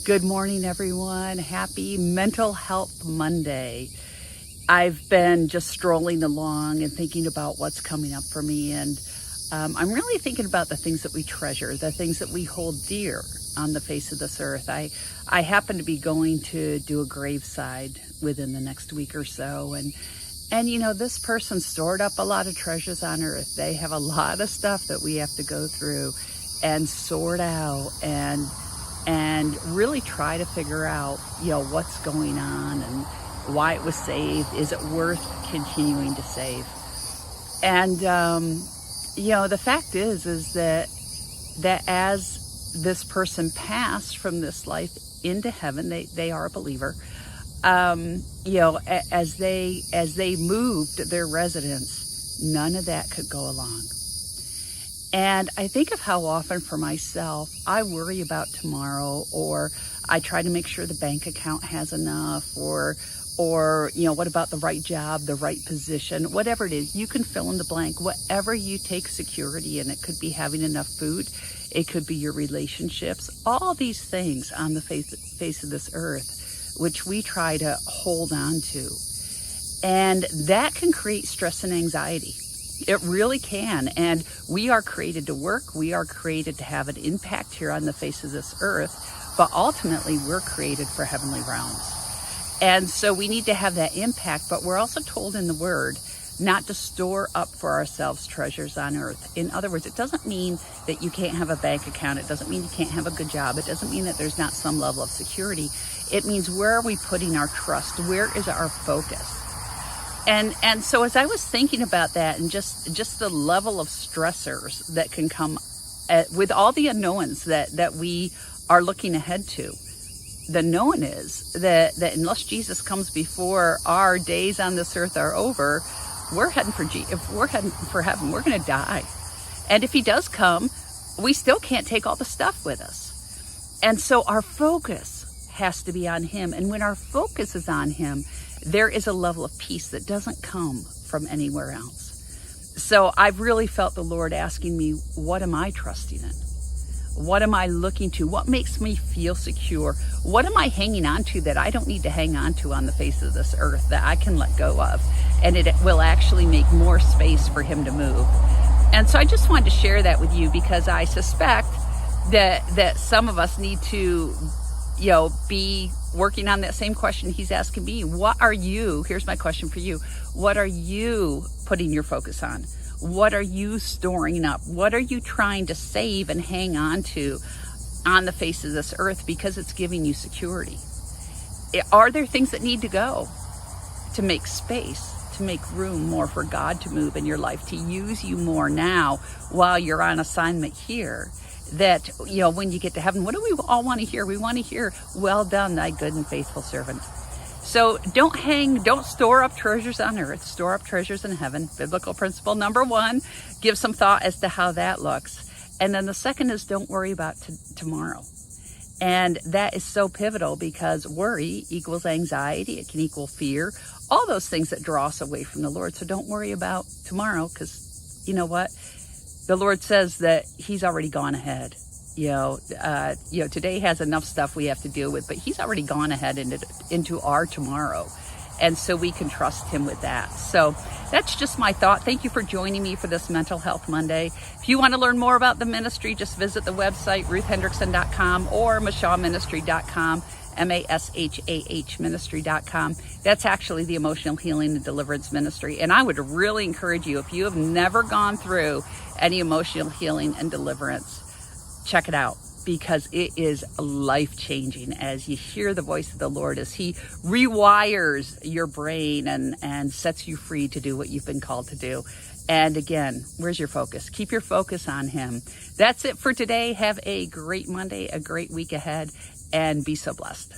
Good morning, everyone. Happy Mental Health Monday. I've been just strolling along and thinking about what's coming up for me. And I'm really thinking about the things that we treasure, the things that we hold dear on the face of this earth. I happen to be going to do a graveside within the next week or so. And you know, this person stored up a lot of treasures on earth. They have a lot of stuff that we have to go through and sort out and really try to figure out, what's going on and why it was saved. Is it worth continuing to save? And, the fact is that as this person passed from this life into heaven, they are a believer. As they moved their residence, none of that could go along. And I think of how often for myself, I worry about tomorrow, or I try to make sure the bank account has enough, or what about the right job, the right position, whatever it is. You can fill in the blank, whatever you take security in. It could be having enough food. It could be your relationships, all these things on the face of this earth, which we try to hold on to. And that can create stress and anxiety. It really can. And we are created to work. We are created to have an impact here on the face of this earth. But ultimately, we're created for heavenly realms. And so we need to have that impact. But we're also told in the Word not to store up for ourselves treasures on earth. In other words, it doesn't mean that you can't have a bank account. It doesn't mean you can't have a good job. It doesn't mean that there's not some level of security. It means, where are we putting our trust? Where is our focus? And so as I was thinking about that, and just the level of stressors that can come with all the unknowns that we are looking ahead to, the known is that unless Jesus comes before our days on this earth are over, we're heading for heaven. We're going to die. And if he does come, we still can't take all the stuff with us. And so our focus has to be on him. And when our focus is on him, there is a level of peace that doesn't come from anywhere else. So I've really felt the Lord asking me, what am I trusting in? What am I looking to? What makes me feel secure? What am I hanging on to that I don't need to hang on to on the face of this earth, that I can let go of? And it will actually make more space for him to move. And so I just wanted to share that with you, because I suspect that some of us need to, be working on that same question he's asking me. Here's my question for you. What are you putting your focus on? What are you storing up? What are you trying to save and hang on to on the face of this earth because it's giving you security? Are there things that need to go to make space, to make room more for God to move in your life, to use you more now while you're on assignment here? That, when you get to heaven, what do we all want to hear? We want to hear, well done, thy good and faithful servant. So don't store up treasures on earth, store up treasures in heaven. Biblical principle number 1, give some thought as to how that looks. And then the second is, don't worry about tomorrow. And that is so pivotal, because worry equals anxiety. It can equal fear, all those things that draw us away from the Lord. So don't worry about tomorrow, because you know what? The Lord says that he's already gone ahead. Today has enough stuff we have to deal with, but he's already gone ahead into our tomorrow. And so we can trust him with that. So that's just my thought. Thank you for joining me for this Mental Health Monday. If you want to learn more about the ministry, just visit the website, ruthhendrickson.com or mashahministry.com, MASHAH ministry.com. That's actually the Emotional Healing and Deliverance Ministry. And I would really encourage you, if you have never gone through any emotional healing and deliverance, check it out, because it is life-changing as you hear the voice of the Lord, as he rewires your brain and sets you free to do what you've been called to do. And again, where's your focus? Keep your focus on him. That's it for today. Have a great Monday, a great week ahead, and be so blessed.